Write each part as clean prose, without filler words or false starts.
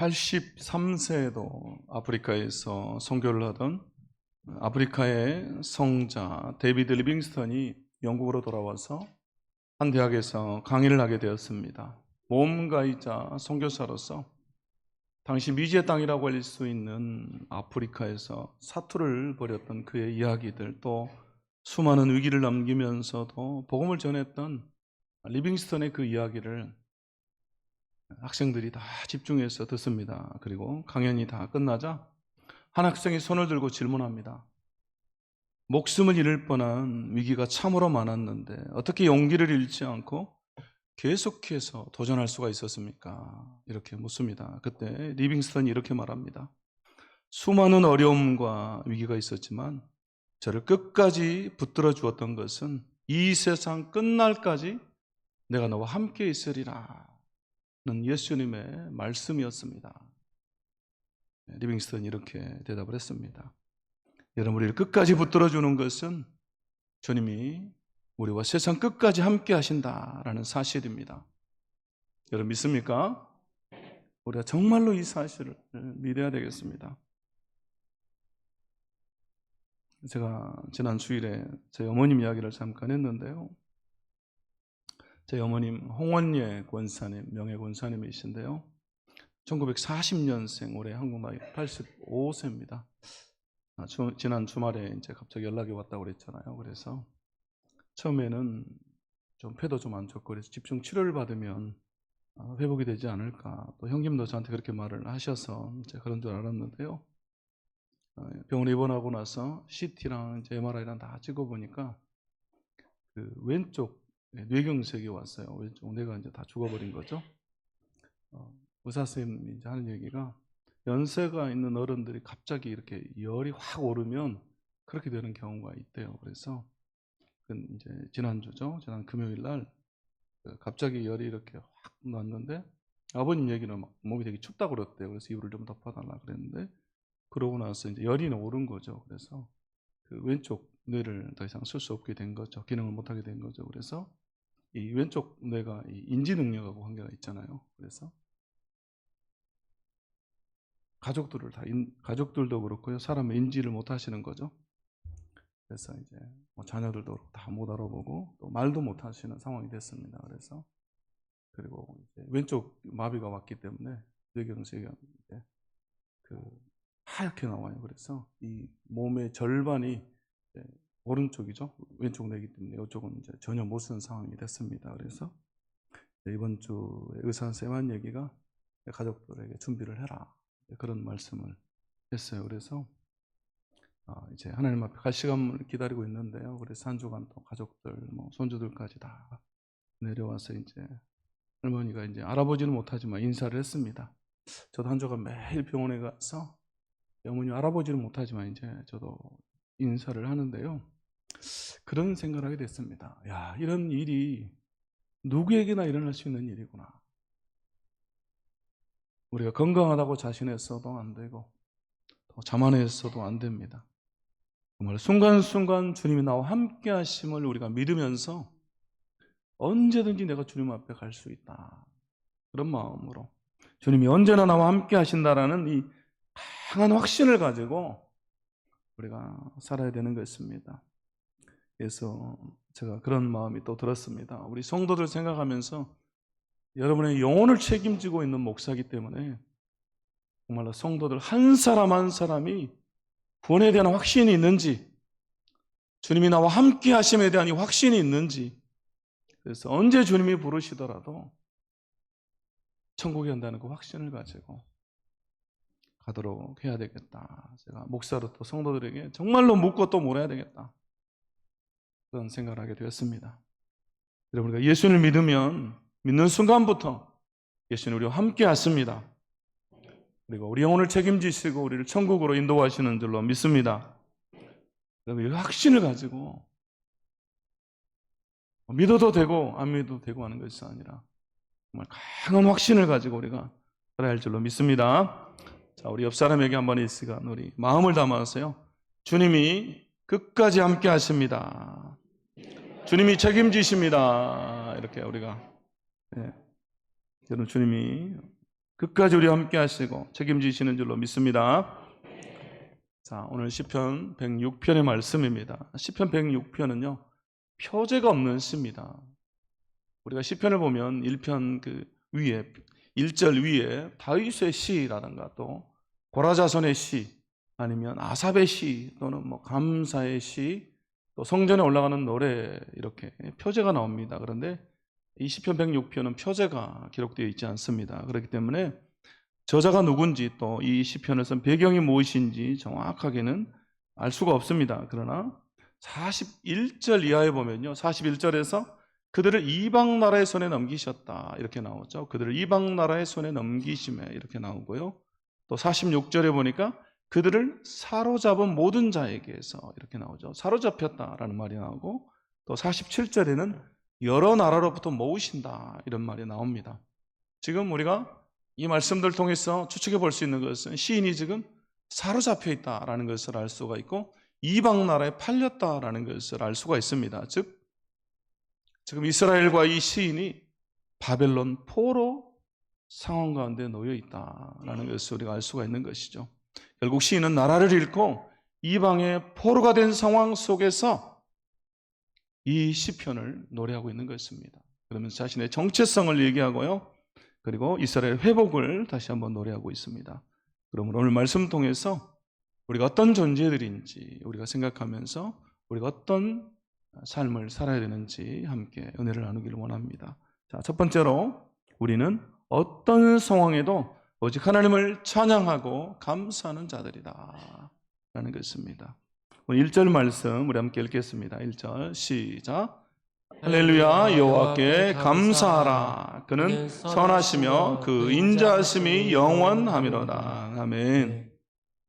83세에도 아프리카에서 선교를 하던 아프리카의 성자 데이비드 리빙스턴이 영국으로 돌아와서 한 대학에서 강의를 하게 되었습니다. 모험가이자 선교사로서 당시 미지의 땅이라고 할 수 있는 아프리카에서 사투를 벌였던 그의 이야기들, 또 수많은 위기를 넘기면서도 복음을 전했던 리빙스턴의 그 이야기를 학생들이 다 집중해서 듣습니다. 그리고 강연이 다 끝나자 한 학생이 손을 들고 질문합니다. 목숨을 잃을 뻔한 위기가 참으로 많았는데 어떻게 용기를 잃지 않고 계속해서 도전할 수가 있었습니까? 이렇게 묻습니다. 그때 리빙스턴이 이렇게 말합니다. 수많은 어려움과 위기가 있었지만 저를 끝까지 붙들어 주었던 것은 이 세상 끝날까지 내가 너와 함께 있으리라 는 예수님의 말씀이었습니다. 리빙스턴이 이렇게 대답을 했습니다. 여러분, 우리를 끝까지 붙들어주는 것은 주님이 우리와 세상 끝까지 함께 하신다라는 사실입니다. 여러분 믿습니까? 우리가 정말로 이 사실을 믿어야 되겠습니다. 제가 지난 주일에 제 어머님 이야기를 잠깐 했는데요. 제 어머님 홍원예 권사님, 명예 권사님이신데요. 1940년생, 올해 한국 나이 85세입니다. 지난 주말에 이제 갑자기 연락이 왔다고 그랬잖아요. 그래서 처음에는 좀 폐도 좀 안 좋고 그래서 집중 치료를 받으면 회복이 되지 않을까. 또 형님도 저한테 그렇게 말을 하셔서 이제 그런 줄 알았는데요. 병원에 입원하고 나서 CT랑 MRI랑 다 찍어보니까 그 왼쪽 뇌경색이 왔어요. 왼쪽 뇌가 이제 다 죽어버린 거죠. 의사 선생님이 이제 하는 얘기가 연세가 있는 어른들이 갑자기 이렇게 열이 확 오르면 그렇게 되는 경우가 있대요. 그래서 이제 지난주죠. 지난 금요일 날 갑자기 열이 이렇게 확 났는데 아버님 얘기는 막 몸이 되게 춥다고 그랬대요. 그래서 이불을 좀 덮어달라 그랬는데 그러고 나서 이제 열이 오른 거죠. 그래서 그 왼쪽 뇌를 더 이상 쓸 수 없게 된 거죠. 기능을 못 하게 된 거죠. 그래서 이 왼쪽 뇌가 이 인지 능력하고 관계가 있잖아요. 그래서 가족들도 그렇고요. 사람의 인지를 못 하시는 거죠. 그래서 이제 자녀들도 다 못 알아보고 또 말도 못 하시는 상황이 됐습니다. 그래서 그리고 이제 왼쪽 마비가 왔기 때문에 뇌경색이 이제 하얗게 나와요. 그래서 이 몸의 절반이 오른쪽이죠. 왼쪽 뇌이기 때문에 이쪽은 이제 전혀 못 쓰는 상황이 됐습니다. 그래서 이번 주에 의사 선생님 한 얘기가 가족들에게 준비를 해라. 그런 말씀을 했어요. 그래서 이제 하나님 앞에 갈 시간을 기다리고 있는데요. 그래서 한 주간 또 가족들, 손주들까지 다 내려와서 이제 할머니가 이제 알아보지는 못하지만 인사를 했습니다. 저도 한 주간 매일 병원에 가서 어머니 알아보지는 못하지만 이제 저도 인사를 하는데요. 그런 생각을 하게 됐습니다. 야, 이런 일이 누구에게나 일어날 수 있는 일이구나. 우리가 건강하다고 자신했어도 안 되고 또 자만했어도 안 됩니다. 정말 순간순간 주님이 나와 함께 하심을 우리가 믿으면서 언제든지 내가 주님 앞에 갈 수 있다. 그런 마음으로 주님이 언제나 나와 함께 하신다라는 이 강한 확신을 가지고 우리가 살아야 되는 것입니다. 그래서 제가 그런 마음이 또 들었습니다. 우리 성도들 생각하면서 여러분의 영혼을 책임지고 있는 목사이기 때문에 정말로 성도들 한 사람 한 사람이 구원에 대한 확신이 있는지, 주님이 나와 함께 하심에 대한 이 확신이 있는지, 그래서 언제 주님이 부르시더라도 천국에 간다는 그 확신을 가지고 가도록 해야 되겠다. 제가 목사로 또 성도들에게 정말로 묻고 또 물어야 되겠다. 그런 생각을 하게 되었습니다. 여러분, 우리가 예수를 믿는 순간부터 예수는 우리와 함께 하십니다. 그리고 우리 영혼을 책임지시고 우리를 천국으로 인도하시는 줄로 믿습니다. 여러분, 이 확신을 가지고 믿어도 되고 안 믿어도 되고 하는 것이 아니라 정말 강한 확신을 가지고 우리가 살아야 할 줄로 믿습니다. 자, 우리 옆 사람에게 한번 이 시간 우리 마음을 담아서요. 주님이 끝까지 함께 하십니다. 주님이 책임지십니다. 이렇게 우리가 여러분, 주님이 끝까지 우리와 함께 하시고 책임지시는 줄로 믿습니다. 자, 오늘 시편 106편의 말씀입니다. 시편 106편은요, 표제가 없는 시입니다. 우리가 시편을 보면 1편 그 위에 1절 위에 다윗의 시라든가 또 고라자손의 시, 아니면 아삽의 시, 또는 뭐 감사의 시, 또 성전에 올라가는 노래, 이렇게 표제가 나옵니다. 그런데 이 시편 106편은 표제가 기록되어 있지 않습니다. 그렇기 때문에 저자가 누군지, 또 이 시편을 쓴 배경이 무엇인지 정확하게는 알 수가 없습니다. 그러나 41절 이하에 보면요, 41절에서 그들을 이방 나라의 손에 넘기셨다 이렇게 나오죠. 그들을 이방 나라의 손에 넘기심에 이렇게 나오고요. 또 46절에 보니까 그들을 사로잡은 모든 자에게서 이렇게 나오죠. 사로잡혔다라는 말이 나오고, 또 47절에는 여러 나라로부터 모으신다 이런 말이 나옵니다. 지금 우리가 이 말씀들 통해서 추측해 볼 수 있는 것은 시인이 지금 사로잡혀 있다라는 것을 알 수가 있고, 이방 나라에 팔렸다라는 것을 알 수가 있습니다. 즉 지금 이스라엘과 이 시인이 바벨론 포로 상황 가운데 놓여 있다라는 것을 우리가 알 수가 있는 것이죠. 결국 시인은 나라를 잃고 이방의 포로가 된 상황 속에서 이 시편을 노래하고 있는 것입니다. 그러면서 자신의 정체성을 얘기하고요, 그리고 이스라엘 회복을 다시 한번 노래하고 있습니다. 그러므로 오늘 말씀 통해서 우리가 어떤 존재들인지 우리가 생각하면서 우리가 어떤 삶을 살아야 되는지 함께 은혜를 나누기를 원합니다. 자, 첫 번째로 우리는 어떤 상황에도 오직 하나님을 찬양하고 감사하는 자들이다 라는 것입니다. 오늘 1절 말씀 우리 함께 읽겠습니다. 1절 시작. 할렐루야, 여호와께 감사하라. 그는 선하시며 그 인자하심이 영원하미로다. 아멘.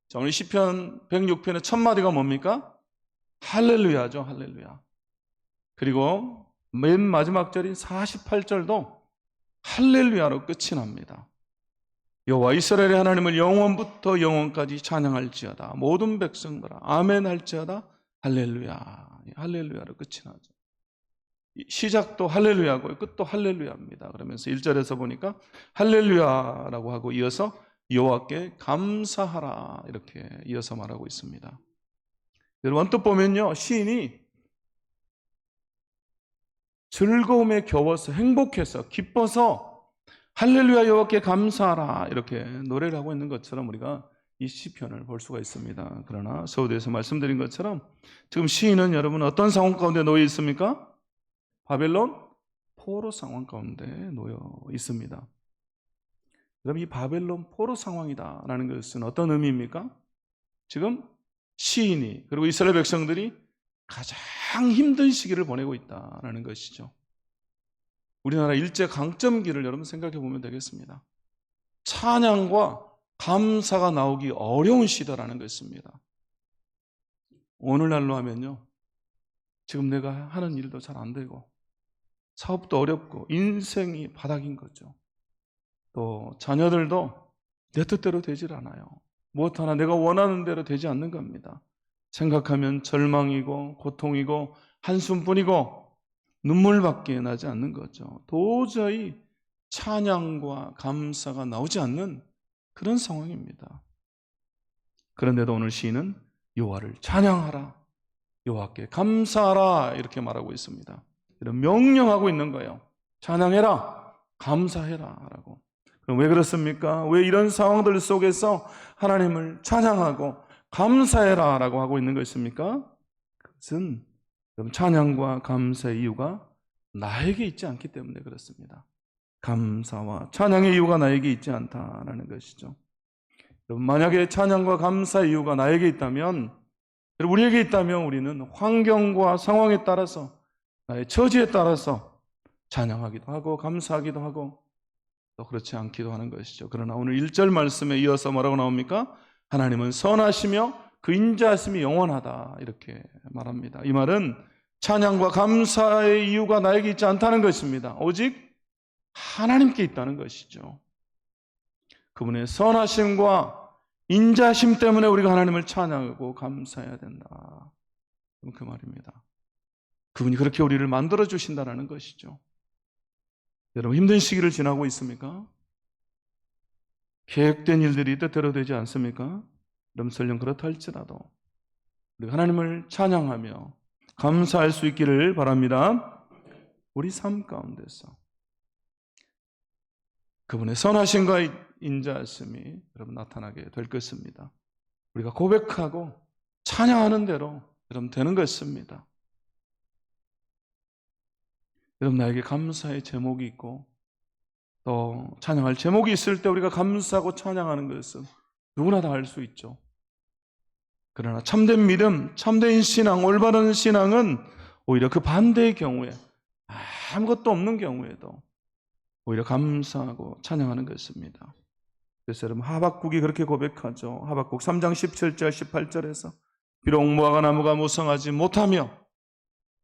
자, 오늘 시편 106편의 첫 마디가 뭡니까? 할렐루야죠. 할렐루야. 그리고 맨 마지막 절인 48절도 할렐루야로 끝이 납니다. 여호와 이스라엘의 하나님을 영원부터 영원까지 찬양할지어다. 모든 백성들아 아멘 할지어다. 할렐루야. 할렐루야로 끝이 나죠. 시작도 할렐루야고 끝도 할렐루야입니다. 그러면서 1절에서 보니까 할렐루야라고 하고 이어서 여호와께 감사하라 이렇게 이어서 말하고 있습니다. 여러분 언뜻 보면요, 시인이 즐거움에 겨워서 행복해서 기뻐서 할렐루야 여호와께 감사하라 이렇게 노래를 하고 있는 것처럼 우리가 이 시편을 볼 수가 있습니다. 그러나 서두에서 말씀드린 것처럼 지금 시인은 여러분 어떤 상황 가운데 놓여 있습니까? 바벨론 포로 상황 가운데 놓여 있습니다. 그럼 이 바벨론 포로 상황이다라는 것은 어떤 의미입니까? 지금 시인이 그리고 이스라엘 백성들이 가장 힘든 시기를 보내고 있다는 것이죠. 우리나라 일제 강점기를 여러분 생각해 보면 되겠습니다. 찬양과 감사가 나오기 어려운 시대라는 것입니다. 오늘날로 하면요, 지금 내가 하는 일도 잘 안 되고 사업도 어렵고 인생이 바닥인 거죠. 또 자녀들도 내 뜻대로 되질 않아요. 무엇 하나 내가 원하는 대로 되지 않는 겁니다. 생각하면 절망이고 고통이고 한숨뿐이고 눈물밖에 나지 않는 거죠. 도저히 찬양과 감사가 나오지 않는 그런 상황입니다. 그런데도 오늘 시인은 여호와를 찬양하라, 여호와께 감사하라 이렇게 말하고 있습니다. 이런 명령하고 있는 거예요. 찬양해라, 감사해라 라고. 그럼 왜 그렇습니까? 왜 이런 상황들 속에서 하나님을 찬양하고 감사해라 라고 하고 있는 것입니까? 그것은 찬양과 감사의 이유가 나에게 있지 않기 때문에 그렇습니다. 감사와 찬양의 이유가 나에게 있지 않다라는 것이죠. 여러분, 만약에 찬양과 감사의 이유가 나에게 있다면, 우리에게 있다면 우리는 환경과 상황에 따라서, 나의 처지에 따라서 찬양하기도 하고 감사하기도 하고 또 그렇지 않기도 하는 것이죠. 그러나 오늘 1절 말씀에 이어서 뭐라고 나옵니까? 하나님은 선하시며 그 인자하심이 영원하다 이렇게 말합니다. 이 말은 찬양과 감사의 이유가 나에게 있지 않다는 것입니다. 오직 하나님께 있다는 것이죠. 그분의 선하심과 인자하심 때문에 우리가 하나님을 찬양하고 감사해야 된다. 그 말입니다. 그분이 그렇게 우리를 만들어 주신다는 것이죠. 여러분 힘든 시기를 지나고 있습니까? 계획된 일들이 뜻대로 되지 않습니까? 그럼 설령 그렇다 할지라도 우리가 하나님을 찬양하며 감사할 수 있기를 바랍니다. 우리 삶 가운데서 그분의 선하심과 인자하심이 여러분 나타나게 될 것입니다. 우리가 고백하고 찬양하는 대로 여러분 되는 것입니다. 여러분 나에게 감사의 제목이 있고 또 찬양할 제목이 있을 때 우리가 감사하고 찬양하는 것은 누구나 다 할 수 있죠. 그러나 참된 믿음, 참된 신앙, 올바른 신앙은 오히려 그 반대의 경우에 아무것도 없는 경우에도 오히려 감사하고 찬양하는 것입니다. 그래서 여러분 하박국이 그렇게 고백하죠. 하박국 3장 17절 18절에서 비록 무화과 나무가 무성하지 못하며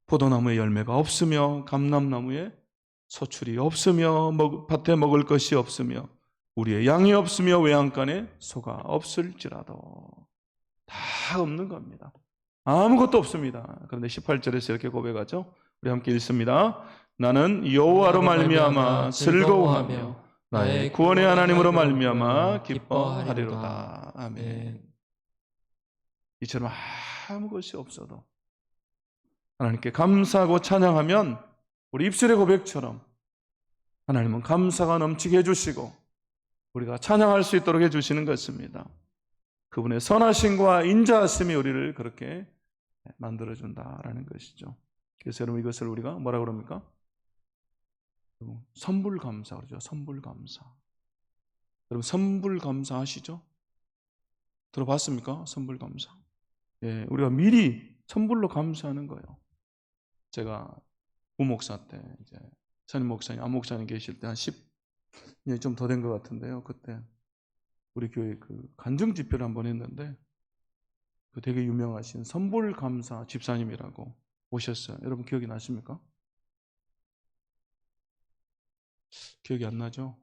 포도나무에 열매가 없으며 감람나무에 소출이 없으며 밭에 먹을 것이 없으며 우리의 양이 없으며 외양간에 소가 없을지라도 다 없는 겁니다. 아무것도 없습니다. 그런데 18절에서 이렇게 고백하죠. 우리 함께 읽습니다. 나는 여호와로 말미암아 즐거워하며 나의 구원의 하나님으로 말미암아 기뻐하리로다. 아멘. 이처럼 아무것이 없어도 하나님께 감사하고 찬양하면 우리 입술의 고백처럼 하나님은 감사가 넘치게 해주시고 우리가 찬양할 수 있도록 해주시는 것입니다. 그분의 선하심과 인자하심이 우리를 그렇게 만들어준다라는 것이죠. 그래서 여러분 이것을 우리가 뭐라 그럽니까? 선불감사 그러죠. 선불감사. 여러분 선불감사 아시죠? 들어봤습니까? 선불감사. 예, 우리가 미리 선불로 감사하는 거예요. 제가 부목사 때 이제 선임 목사님, 안 목사님 계실 때 한 10년 좀 더 된 것 같은데요. 그때 우리 교회 그 간증 집회를 한번 했는데 그 되게 유명하신 선불감사 집사님이라고 오셨어요. 여러분 기억이 나십니까? 기억이 안 나죠?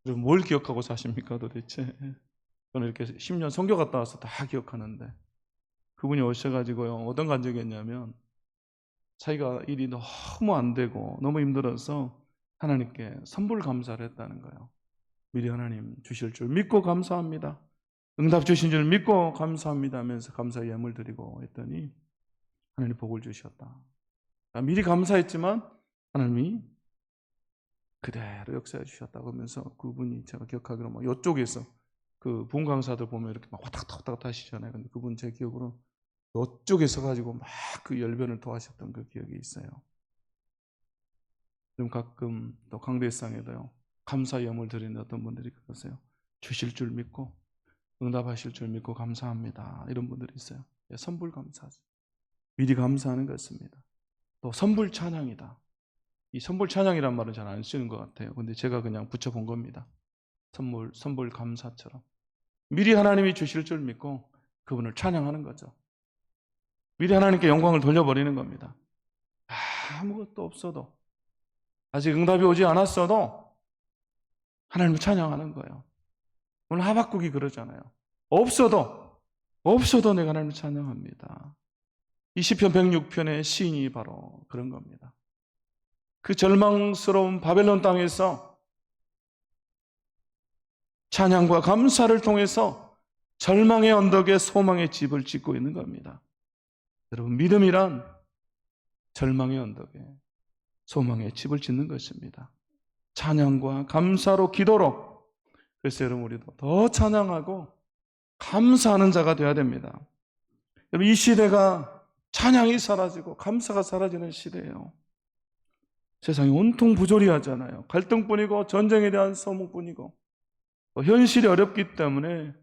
여러분 뭘 기억하고 사십니까 도대체? 저는 이렇게 10년 선교 갔다 와서 다 기억하는데 그분이 오셔가지고요 어떤 간증이었냐면 자기가 일이 너무 안 되고 너무 힘들어서 하나님께 선불감사를 했다는 거예요. 미리 하나님 주실 줄 믿고 감사합니다. 응답 주신 줄 믿고 감사합니다 하면서 감사의 예물 드리고 했더니 하나님 복을 주셨다. 미리 감사했지만 하나님이 그대로 역사해 주셨다고 하면서 그분이 제가 기억하기로 막 이쪽에서 그 부흥 강사들 보면 이렇게 막 왔다 갔다 하시잖아요. 근데 그분 제 기억으로 이쪽에 서가지고 막 그 열변을 토하셨던 그 기억이 있어요. 좀 가끔 또 강대상에도요 감사 예물 드리는 어떤 분들이 그러세요. 주실 줄 믿고 응답하실 줄 믿고 감사합니다. 이런 분들이 있어요. 선불 감사하죠. 미리 감사하는 것입니다. 또 선불 찬양이다. 이 선불 찬양이란 말은 잘 안 쓰는 것 같아요. 근데 제가 그냥 붙여본 겁니다. 선불 감사처럼 미리 하나님이 주실 줄 믿고 그분을 찬양하는 거죠. 미리 하나님께 영광을 돌려버리는 겁니다. 아무것도 없어도 아직 응답이 오지 않았어도 하나님을 찬양하는 거예요. 오늘 하박국이 그러잖아요. 없어도 내가 하나님을 찬양합니다. 이 시편 106편의 시인이 바로 그런 겁니다. 그 절망스러운 바벨론 땅에서 찬양과 감사를 통해서 절망의 언덕에 소망의 집을 짓고 있는 겁니다. 여러분 믿음이란 절망의 언덕에 소망의 집을 짓는 것입니다. 찬양과 감사로 기도로. 그래서 여러분 우리도 더 찬양하고 감사하는 자가 되어야 됩니다. 여러분 이 시대가 찬양이 사라지고 감사가 사라지는 시대예요. 세상이 온통 부조리하잖아요. 갈등뿐이고 전쟁에 대한 소문뿐이고 현실이 어렵기 때문에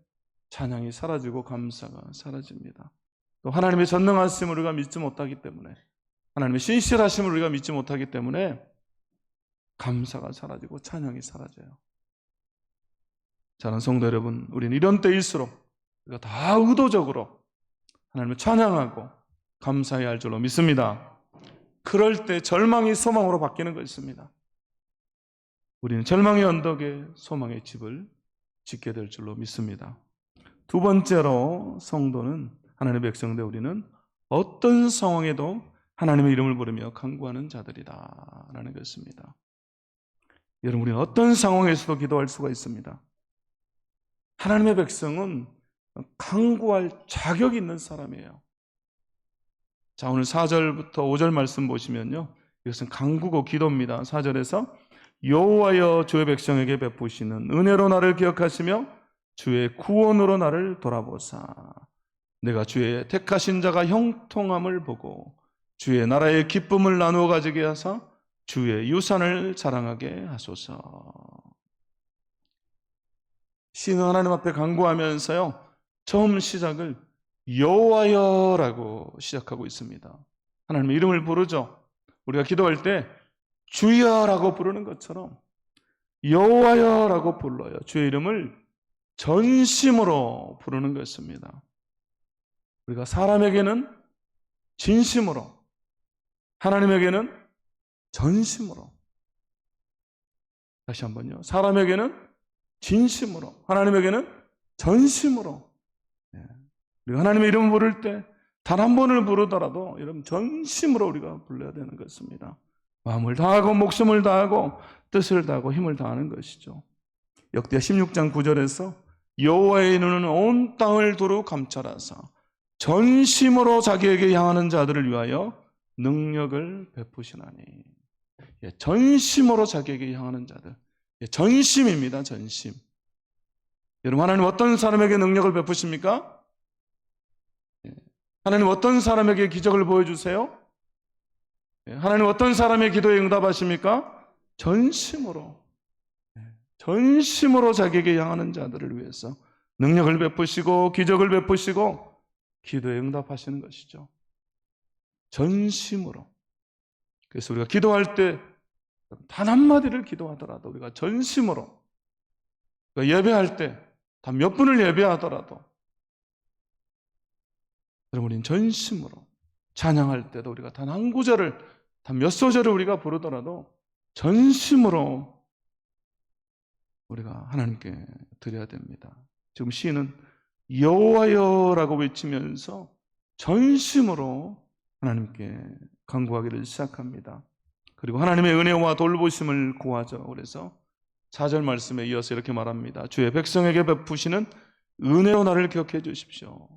찬양이 사라지고 감사가 사라집니다. 또 하나님의 전능하심을 우리가 믿지 못하기 때문에 하나님의 신실하심을 우리가 믿지 못하기 때문에 감사가 사라지고 찬양이 사라져요. 사랑하는 성도 여러분, 우리는 이런 때일수록 우리가 다 의도적으로 하나님을 찬양하고 감사해야 할 줄로 믿습니다. 그럴 때 절망이 소망으로 바뀌는 것입니다. 우리는 절망의 언덕에 소망의 집을 짓게 될 줄로 믿습니다. 두 번째로 성도는 하나님의 백성들 우리는 어떤 상황에도 하나님의 이름을 부르며 간구하는 자들이다 라는 것입니다. 여러분 우리는 어떤 상황에서도 기도할 수가 있습니다. 하나님의 백성은 간구할 자격이 있는 사람이에요. 자, 오늘 4절부터 5절 말씀 보시면요, 이것은 간구고 기도입니다. 4절에서 여호와여 주의 백성에게 베푸시는 은혜로 나를 기억하시며 주의 구원으로 나를 돌아보사 내가 주의 택하신 자가 형통함을 보고 주의 나라의 기쁨을 나누어 가지게 하사 주의 유산을 자랑하게 하소서. 시인은 하나님 앞에 간구하면서요, 처음 시작을 여호와여라고 시작하고 있습니다. 하나님의 이름을 부르죠. 우리가 기도할 때 주여라고 부르는 것처럼 여호와여라고 불러요. 주의 이름을 전심으로 부르는 것입니다. 우리가 사람에게는 진심으로, 하나님에게는 전심으로. 다시 한번요. 사람에게는 진심으로, 하나님에게는 전심으로. 우리가 하나님의 이름을 부를 때 단 한 번을 부르더라도 여러분 전심으로 우리가 불러야 되는 것입니다. 마음을 다하고 목숨을 다하고 뜻을 다하고 힘을 다하는 것이죠. 역대하 16장 9절에서 여호와의 눈은 온 땅을 두루 감찰하사 전심으로 자기에게 향하는 자들을 위하여 능력을 베푸시나니. 전심으로 자기에게 향하는 자들. 전심입니다. 전심. 여러분, 하나님 어떤 사람에게 능력을 베푸십니까? 하나님 어떤 사람에게 기적을 보여주세요? 하나님 어떤 사람의 기도에 응답하십니까? 전심으로. 전심으로 자기에게 향하는 자들을 위해서 능력을 베푸시고 기적을 베푸시고 기도에 응답하시는 것이죠. 전심으로. 그래서 우리가 기도할 때 단 한마디를 기도하더라도 우리가 전심으로, 예배할 때 단 몇 분을 예배하더라도 여러분, 우리는 전심으로, 찬양할 때도 우리가 단 한 구절을, 단 몇 소절을 우리가 부르더라도 전심으로 우리가 하나님께 드려야 됩니다. 지금 시인은 여호와여라고 외치면서 전심으로 하나님께 간구하기를 시작합니다. 그리고 하나님의 은혜와 돌보심을 구하죠. 그래서 4절 말씀에 이어서 이렇게 말합니다. 주의 백성에게 베푸시는 은혜로 나를 기억해 주십시오.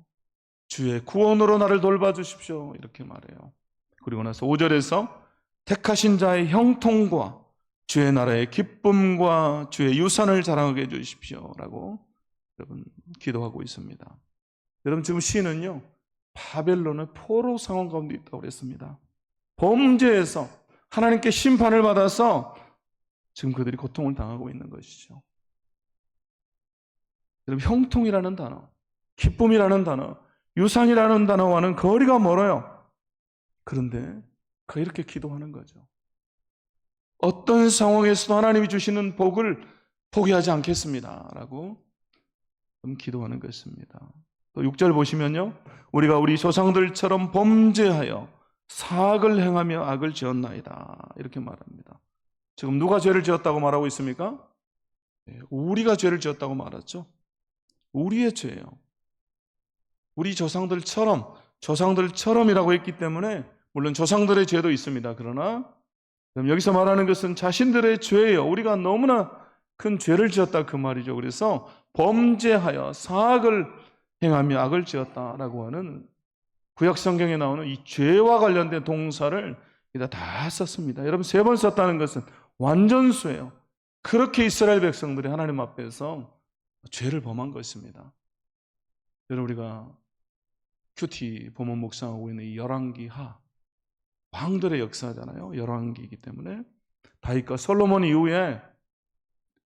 주의 구원으로 나를 돌봐주십시오. 이렇게 말해요. 그리고 나서 5절에서 택하신 자의 형통과 주의 나라의 기쁨과 주의 유산을 자랑하게 해주십시오 라고 여러분 기도하고 있습니다. 여러분, 지금 시인은요, 바벨론의 포로 상황 가운데 있다고 그랬습니다. 범죄에서 하나님께 심판을 받아서 지금 그들이 고통을 당하고 있는 것이죠. 여러분, 형통이라는 단어, 기쁨이라는 단어, 유산이라는 단어와는 거리가 멀어요. 그런데 그 이렇게 기도하는 거죠. 어떤 상황에서도 하나님이 주시는 복을 포기하지 않겠습니다 라고 기도하는 것입니다. 또 6절 보시면요, 우리가 우리 조상들처럼 범죄하여 사악을 행하며 악을 지었나이다 이렇게 말합니다. 지금 누가 죄를 지었다고 말하고 있습니까? 우리가 죄를 지었다고 말했죠. 우리의 죄예요. 우리 조상들처럼이라고 했기 때문에 물론 조상들의 죄도 있습니다. 그러나 여기서 말하는 것은 자신들의 죄예요. 우리가 너무나 큰 죄를 지었다 그 말이죠. 그래서 범죄하여 사악을 행하며 악을 지었다라고 하는 구약 성경에 나오는 이 죄와 관련된 동사를 다 썼습니다. 여러분, 3번 썼다는 것은 완전수예요. 그렇게 이스라엘 백성들이 하나님 앞에서 죄를 범한 것입니다. 여러분, 우리가 큐티 보면 묵상하고 있는 이 열왕기하, 왕들의 역사잖아요. 열왕기이기 때문에 다윗과 솔로몬 이후에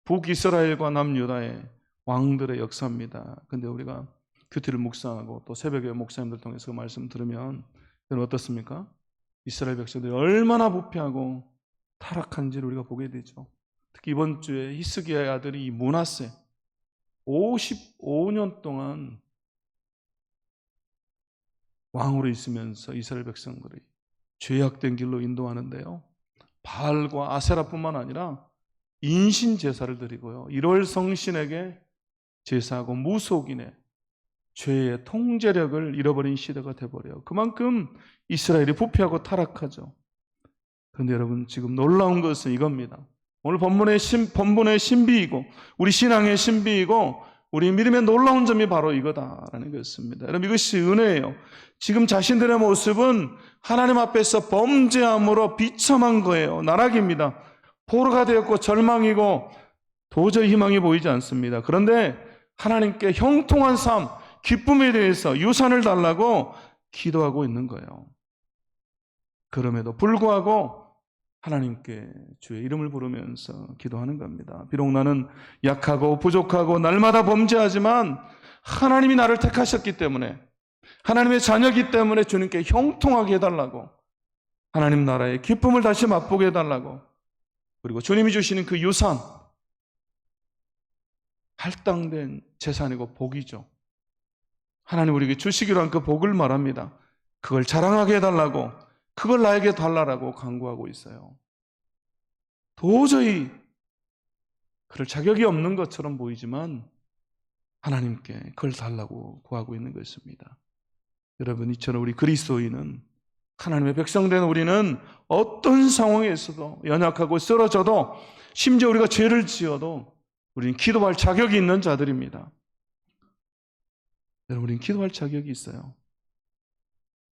북이스라엘과 남유다의 왕들의 역사입니다. 근데 우리가 큐티를 묵상하고 또 새벽에 목사님들 통해서 그 말씀 들으면 여러분 어떻습니까? 이스라엘 백성들이 얼마나 부패하고 타락한지를 우리가 보게 되죠. 특히 이번 주에 히스기야의 아들이 이 므낫세 55년 동안 왕으로 있으면서 이스라엘 백성들이 죄악된 길로 인도하는데요, 바알과 아세라뿐만 아니라 인신 제사를 드리고요, 1월 성신에게 제사하고 무속인의 죄의 통제력을 잃어버린 시대가 되어버려요. 그만큼 이스라엘이 부패하고 타락하죠. 그런데 여러분, 지금 놀라운 것은 이겁니다. 오늘 본문의 신비이고 우리 신앙의 신비이고 우리 믿음의 놀라운 점이 바로 이거다라는 것입니다. 여러분, 이것이 은혜예요. 지금 자신들의 모습은 하나님 앞에서 범죄함으로 비참한 거예요. 나락입니다. 포로가 되었고 절망이고 도저히 희망이 보이지 않습니다. 그런데 하나님께 형통한 삶, 기쁨에 대해서 유산을 달라고 기도하고 있는 거예요. 그럼에도 불구하고 하나님께 주의 이름을 부르면서 기도하는 겁니다. 비록 나는 약하고 부족하고 날마다 범죄하지만 하나님이 나를 택하셨기 때문에, 하나님의 자녀이기 때문에 주님께 형통하게 해달라고, 하나님 나라의 기쁨을 다시 맛보게 해달라고, 그리고 주님이 주시는 그 유산, 할당된 재산이고 복이죠. 하나님 우리에게 주시기로 한 그 복을 말합니다. 그걸 자랑하게 해달라고, 그걸 나에게 달라라고 간구하고 있어요. 도저히 그럴 자격이 없는 것처럼 보이지만 하나님께 그걸 달라고 구하고 있는 것입니다. 여러분, 이처럼 우리 그리스도인은, 하나님의 백성된 우리는 어떤 상황에서도 연약하고 쓰러져도, 심지어 우리가 죄를 지어도 우리는 기도할 자격이 있는 자들입니다. 여러분, 우리는 기도할 자격이 있어요.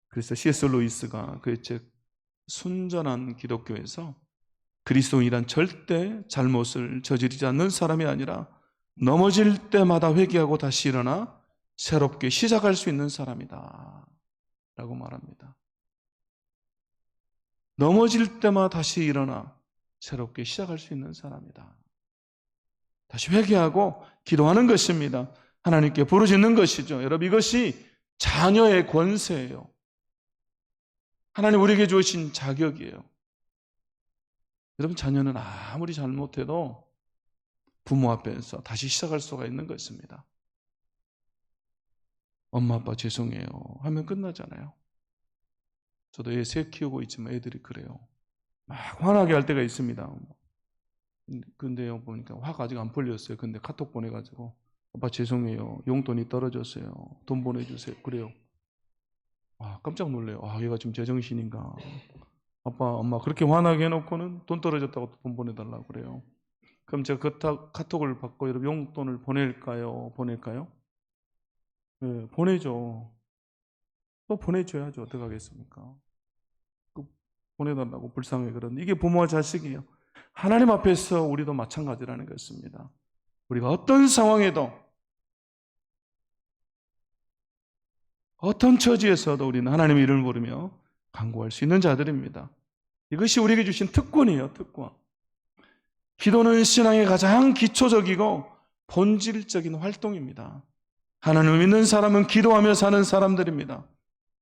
그래서 C.S. 루이스가 그의 책 순전한 기독교에서 그리스도인이란 절대 잘못을 저지르지 않는 사람이 아니라 넘어질 때마다 회개하고 다시 일어나 새롭게 시작할 수 있는 사람이다 라고 말합니다. 넘어질 때마다 다시 일어나 새롭게 시작할 수 있는 사람이다. 다시 회개하고 기도하는 것입니다. 하나님께 부르짖는 것이죠. 여러분, 이것이 자녀의 권세예요. 하나님 우리에게 주신 자격이에요. 여러분, 자녀는 아무리 잘못해도 부모 앞에서 다시 시작할 수가 있는 것입니다. 엄마 아빠 죄송해요 하면 끝나잖아요. 저도 애 셋 키우고 있지만 애들이 그래요. 막 화나게 할 때가 있습니다. 근데요, 보니까 화가 아직 안 풀렸어요. 근데 카톡 보내가지고 아빠 죄송해요, 용돈이 떨어졌어요, 돈 보내주세요. 그래요. 깜짝 놀래요. 얘가 지금 제정신인가. 아빠 엄마 그렇게 화나게 해놓고는 돈 떨어졌다고 돈 보내달라고 그래요. 그럼 제가 그 카톡을 받고 여러분 용돈을 보낼까요? 네, 보내죠. 또 보내줘야죠. 어떻게 하겠습니까? 보내달라고 불쌍해. 그런데 이게 부모와 자식이에요. 하나님 앞에서 우리도 마찬가지라는 것입니다. 우리가 어떤 상황에도, 어떤 처지에서도 우리는 하나님의 이름을 부르며 간구할 수 있는 자들입니다. 이것이 우리에게 주신 특권이에요. 특권. 기도는 신앙의 가장 기초적이고 본질적인 활동입니다. 하나님을 믿는 사람은 기도하며 사는 사람들입니다.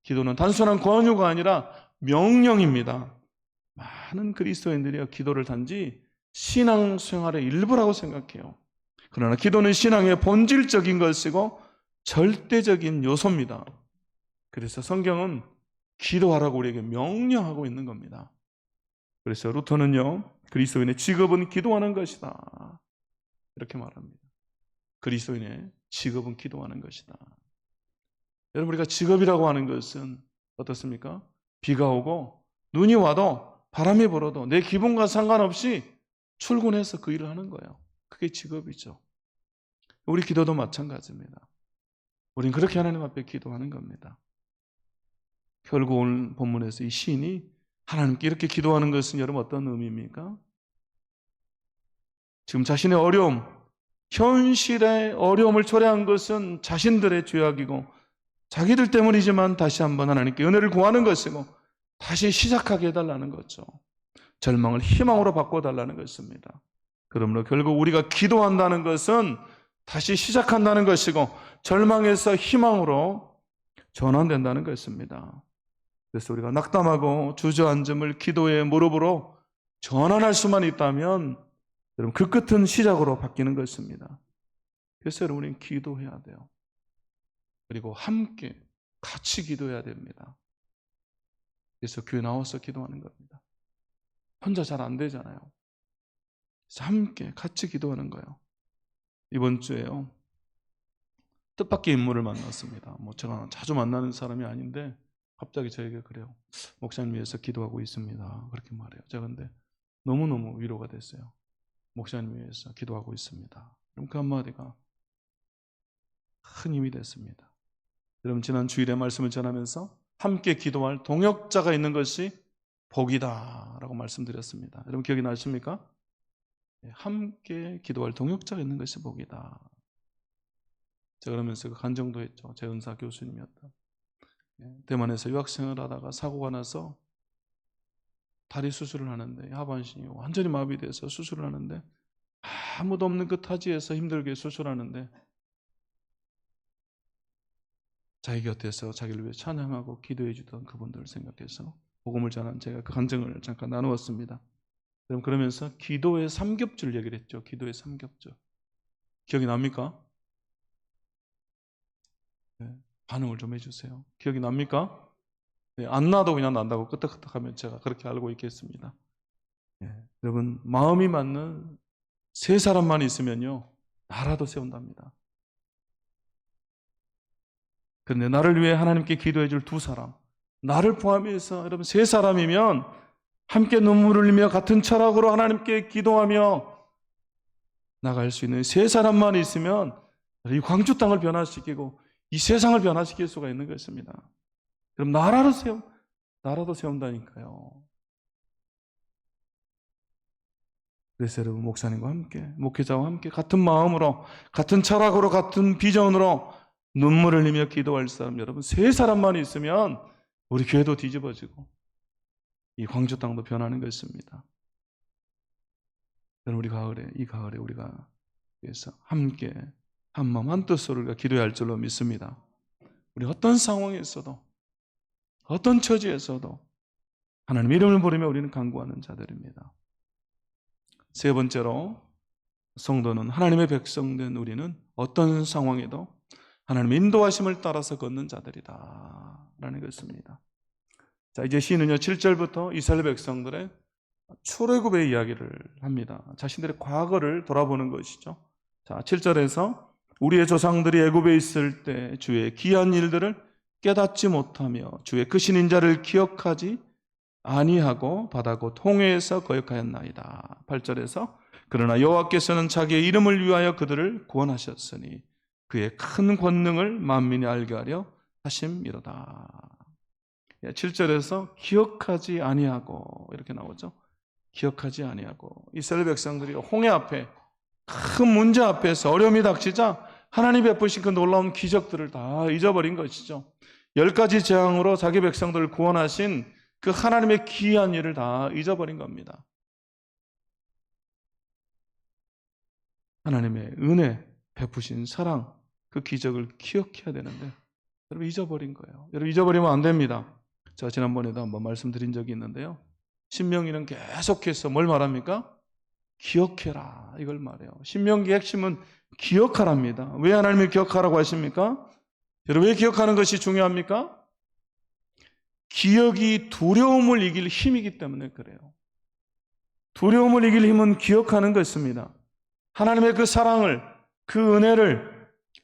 기도는 단순한 권유가 아니라 명령입니다. 많은 그리스도인들이 기도를 단지 신앙생활의 일부라고 생각해요. 그러나 기도는 신앙의 본질적인 것이고 절대적인 요소입니다. 그래서 성경은 기도하라고 우리에게 명령하고 있는 겁니다. 그래서 루터는요, 그리스도인의 직업은 기도하는 것이다 이렇게 말합니다. 그리스도인의 직업은 기도하는 것이다. 여러분, 우리가 직업이라고 하는 것은 어떻습니까? 비가 오고 눈이 와도 바람이 불어도 내 기분과 상관없이 출근해서 그 일을 하는 거예요. 그게 직업이죠. 우리 기도도 마찬가지입니다. 우린 그렇게 하나님 앞에 기도하는 겁니다. 결국 오늘 본문에서 이 시인이 하나님께 이렇게 기도하는 것은 여러분 어떤 의미입니까? 지금 자신의 어려움, 현실의 어려움을 초래한 것은 자신들의 죄악이고 자기들 때문이지만 다시 한번 하나님께 은혜를 구하는 것이고 다시 시작하게 해달라는 거죠. 절망을 희망으로 바꿔달라는 것입니다. 그러므로 결국 우리가 기도한다는 것은 다시 시작한다는 것이고 절망에서 희망으로 전환된다는 것입니다. 그래서 우리가 낙담하고 주저앉음을 기도의 무릎으로 전환할 수만 있다면 여러분 그 끝은 시작으로 바뀌는 것입니다. 그래서 여러분 우리는 기도해야 돼요. 그리고 함께 같이 기도해야 됩니다. 그래서 교회 나와서 기도하는 겁니다. 혼자 잘 안 되잖아요. 그래서 함께 같이 기도하는 거예요. 이번 주에요, 뜻밖의 인물을 만났습니다. 제가 자주 만나는 사람이 아닌데 갑자기 저에게 그래요. 목사님 위해서 기도하고 있습니다. 그렇게 말해요. 제가 근데 너무너무 위로가 됐어요. 목사님 위해서 기도하고 있습니다. 그럼 그 한마디가 큰 힘이 됐습니다. 여러분, 지난 주일에 말씀을 전하면서 함께 기도할 동역자가 있는 것이 복이다 라고 말씀드렸습니다. 여러분 기억이 나십니까? 함께 기도할 동역자가 있는 것이 복이다. 제가 그러면서 그 간증도 했죠. 제 은사 교수님이었다. 대만에서 유학생을 하다가 사고가 나서 다리 수술을 하는데 하반신이 완전히 마비돼서 수술을 하는데 아무도 없는 그 타지에서 힘들게 수술하는데 자기 곁에서 자기를 위해 찬양하고 기도해 주던 그분들을 생각해서 복음을 전한 제가 그 간증을 잠깐 나누었습니다. 그럼 그러면서 기도의 삼겹줄 얘기를 했죠. 기도의 삼겹줄. 기억이 납니까? 네, 반응을 좀 해주세요. 기억이 납니까? 네, 안 나도 그냥 난다고 끄떡끄떡하면 제가 그렇게 알고 있겠습니다. 네, 여러분 마음이 맞는 세 사람만 있으면요 나라도 세운답니다. 그런데 나를 위해 하나님께 기도해 줄 두 사람, 나를 포함해서 여러분 세 사람이면 함께 눈물을 흘리며 같은 철학으로 하나님께 기도하며 나갈 수 있는 세 사람만 있으면 이 광주 땅을 변화시키고 이 세상을 변화시킬 수가 있는 것입니다. 그럼 나라도 세운다니까요. 그래서 여러분 목사님과 함께, 목회자와 함께 같은 마음으로, 같은 철학으로, 같은 비전으로 눈물을 흘리며 기도할 사람 여러분 세 사람만 있으면 우리 교회도 뒤집어지고 이 광주 땅도 변하는 것입니다. 우리 이 가을에 우리가 그래서 함께 한 마음 한 뜻으로 우리가 기도해야 할 줄로 믿습니다. 우리 어떤 상황에 있어도 어떤 처지에서도 하나님 이름을 부르며 우리는 간구하는 자들입니다. 세 번째로 성도는 하나님의 백성된 우리는 어떤 상황에도 하나님의 인도하심을 따라서 걷는 자들이다 라는 것입니다. 자, 이제 시인은요 7절부터 이스라엘 백성들의 출애굽의 이야기를 합니다. 자신들의 과거를 돌아보는 것이죠. 자, 7절에서 우리의 조상들이 애굽에 있을 때 주의 기이한 일들을 깨닫지 못하며 주의 크신 인자를 기억하지 아니하고 바다 곧 홍해에서 거역하였나이다. 8절에서 그러나 여호와께서는 자기의 이름을 위하여 그들을 구원하셨으니 그의 큰 권능을 만민이 알게 하려 하심이로다. 7절에서 기억하지 아니하고 이렇게 나오죠. 기억하지 아니하고 이스라엘 백성들이 홍해 앞에 큰 문제 앞에서 어려움이 닥치자 하나님이 베푸신 그 놀라운 기적들을 다 잊어버린 것이죠. 10가지 재앙으로 자기 백성들을 구원하신 그 하나님의 기이한 일을 다 잊어버린 겁니다. 하나님의 은혜, 베푸신 사랑, 그 기적을 기억해야 되는데 여러분 잊어버린 거예요. 여러분 잊어버리면 안 됩니다. 제가 지난번에도 한번 말씀드린 적이 있는데요. 신명기는 계속해서 뭘 말합니까? 기억해라 이걸 말해요. 신명기의 핵심은 기억하랍니다. 왜 하나님이 기억하라고 하십니까? 여러분 왜 기억하는 것이 중요합니까? 기억이 두려움을 이길 힘이기 때문에 그래요. 두려움을 이길 힘은 기억하는 것입니다. 하나님의 그 사랑을, 그 은혜를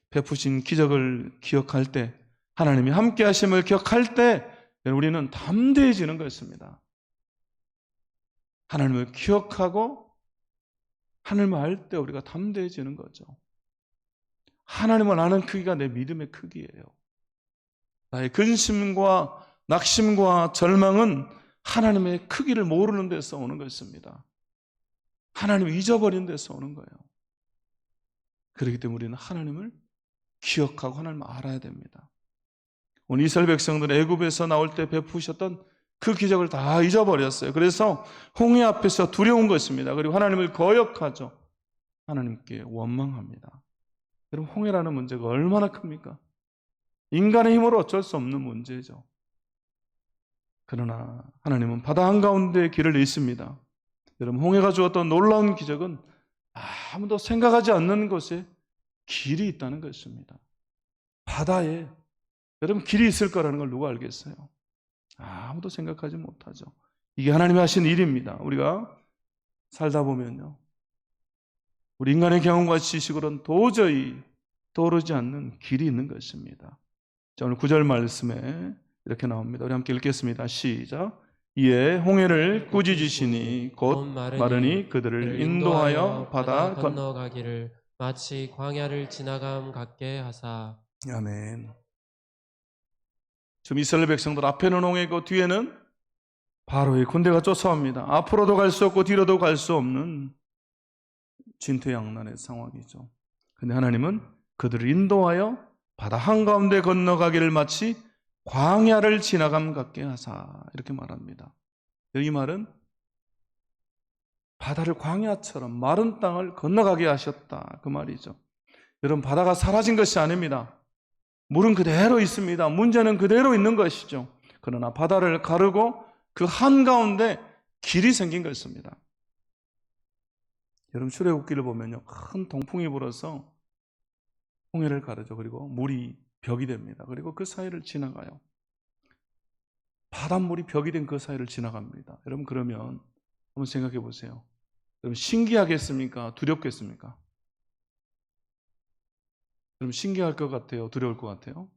베푸신 기적을 기억할 때, 하나님이 함께 하심을 기억할 때 우리는 담대해지는 것입니다. 하나님을 기억하고 하나님을 알 때 우리가 담대해지는 거죠. 하나님을 아는 크기가 내 믿음의 크기예요. 나의 근심과 낙심과 절망은 하나님의 크기를 모르는 데서 오는 것입니다. 하나님을 잊어버린 데서 오는 거예요. 그렇기 때문에 우리는 하나님을 기억하고 하나님을 알아야 됩니다. 오늘 이스라엘 백성들은 애굽에서 나올 때 베푸셨던 그 기적을 다 잊어버렸어요. 그래서 홍해 앞에서 두려운 것입니다. 그리고 하나님을 거역하죠. 하나님께 원망합니다. 여러분 홍해라는 문제가 얼마나 큽니까? 인간의 힘으로 어쩔 수 없는 문제죠. 그러나 하나님은 바다 한가운데 길을 내십니다. 여러분 홍해가 주었던 놀라운 기적은 아무도 생각하지 않는 곳에 길이 있다는 것입니다. 바다에 여러분 길이 있을 거라는 걸 누가 알겠어요? 아무도 생각하지 못하죠. 이게 하나님이 하신 일입니다. 우리가 살다 보면요, 우리 인간의 경험과 지식으로는 도저히 떠오르지 않는 길이 있는 것입니다. 자, 오늘 9절 말씀에 이렇게 나옵니다. 우리 함께 읽겠습니다. 시작. 이에 홍해를 꾸짖으시니 곧 마르니 그들을 인도하여 바다 건너가기를 마치 광야를 지나감 같게 하사 아멘. 지금 이스라엘 백성들 앞에는 홍해고 뒤에는 바로의 군대가 쫓아옵니다. 앞으로도 갈 수 없고 뒤로도 갈 수 없는 진퇴양난의 상황이죠. 근데 하나님은 그들을 인도하여 바다 한가운데 건너가기를 마치 광야를 지나감 같게 하사, 이렇게 말합니다. 이 말은 바다를 광야처럼 마른 땅을 건너가게 하셨다, 그 말이죠. 여러분, 바다가 사라진 것이 아닙니다. 물은 그대로 있습니다. 문제는 그대로 있는 것이죠. 그러나 바다를 가르고 그 한가운데 길이 생긴 것입니다. 여러분, 출애굽기를 보면요, 큰 동풍이 불어서 홍해를 가르죠. 그리고 물이 벽이 됩니다. 그리고 그 사이를 지나가요. 바닷물이 벽이 된 그 사이를 지나갑니다. 여러분, 그러면 한번 생각해 보세요. 여러분, 신기하겠습니까? 두렵겠습니까? 여러분, 신기할 것 같아요? 두려울 것 같아요?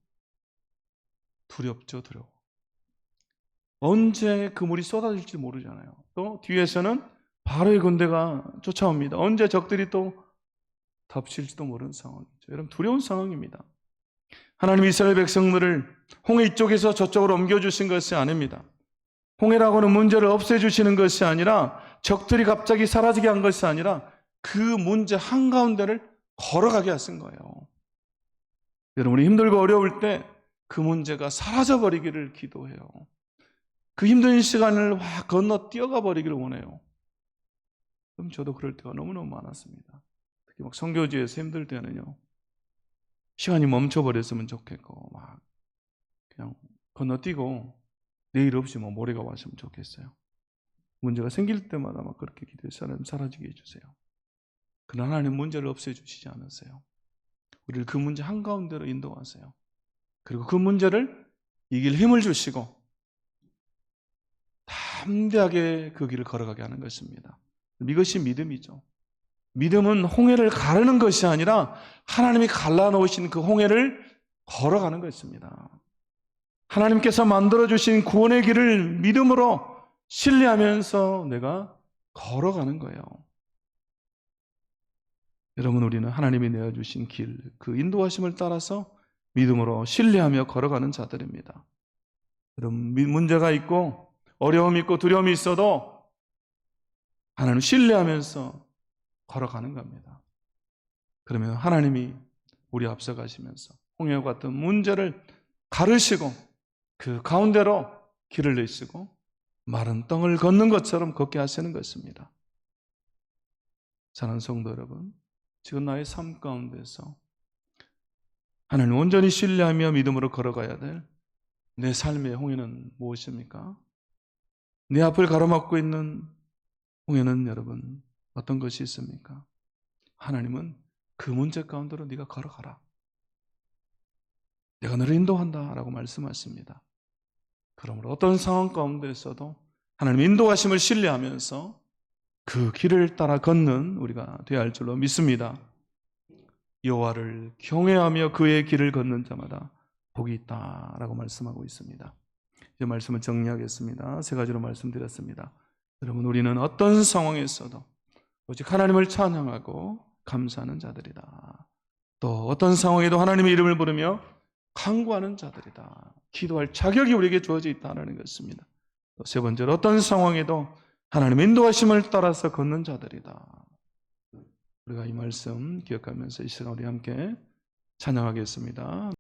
두렵죠, 두려워. 언제 그 물이 쏟아질지 모르잖아요. 또 뒤에서는 바로의 군대가 쫓아옵니다. 언제 적들이 또 덮칠지도 모르는 상황이죠. 여러분, 두려운 상황입니다. 하나님 이스라엘 백성들을 홍해 이쪽에서 저쪽으로 옮겨주신 것이 아닙니다. 홍해라고는 문제를 없애주시는 것이 아니라, 적들이 갑자기 사라지게 한 것이 아니라 그 문제 한가운데를 걸어가게 하신 거예요. 여러분, 우리 힘들고 어려울 때 그 문제가 사라져버리기를 기도해요. 그 힘든 시간을 확 건너 뛰어가 버리기를 원해요. 그럼 저도 그럴 때가 너무너무 많았습니다. 특히 막 선교지에서 힘들 때는요, 시간이 멈춰버렸으면 좋겠고, 막 그냥 건너뛰고 내일 없이 뭐 모레가 왔으면 좋겠어요. 문제가 생길 때마다 막 그렇게 기도해서 사라지게 해주세요. 그러나 하나님 문제를 없애주시지 않으세요. 우리를 그 문제 한가운데로 인도하세요. 그리고 그 문제를 이길 힘을 주시고 담대하게 그 길을 걸어가게 하는 것입니다. 이것이 믿음이죠. 믿음은 홍해를 가르는 것이 아니라 하나님이 갈라놓으신 그 홍해를 걸어가는 것입니다. 하나님께서 만들어주신 구원의 길을 믿음으로 신뢰하면서 내가 걸어가는 거예요. 여러분, 우리는 하나님이 내어주신 길, 그 인도하심을 따라서 믿음으로 신뢰하며 걸어가는 자들입니다. 여러분, 문제가 있고 어려움이 있고 두려움이 있어도 하나님 신뢰하면서 걸어가는 겁니다. 그러면 하나님이 우리 앞서 가시면서 홍해와 같은 문제를 가르시고 그 가운데로 길을 내시고 마른 땅을 걷는 것처럼 걷게 하시는 것입니다. 사랑하는 성도 여러분, 지금 나의 삶 가운데서 하나님 온전히 신뢰하며 믿음으로 걸어가야 될 내 삶의 홍해는 무엇입니까? 내 앞을 가로막고 있는 홍해는 여러분 어떤 것이 있습니까? 하나님은 그 문제 가운데로 네가 걸어가라. 내가 너를 인도한다 라고 말씀하십니다. 그러므로 어떤 상황 가운데서도 하나님 인도하심을 신뢰하면서 그 길을 따라 걷는 우리가 되어야 할 줄로 믿습니다. 여호와를 경외하며 그의 길을 걷는 자마다 복이 있다라고 말씀하고 있습니다. 이제 말씀을 정리하겠습니다. 세 가지로 말씀드렸습니다. 여러분, 우리는 어떤 상황에서도 오직 하나님을 찬양하고 감사하는 자들이다. 또 어떤 상황에도 하나님의 이름을 부르며 간구하는 자들이다. 기도할 자격이 우리에게 주어져 있다는 것입니다. 또 세 번째로 어떤 상황에도 하나님의 인도하심을 따라서 걷는 자들이다. 우리가 이 말씀 기억하면서 이 시간 우리 함께 찬양하겠습니다.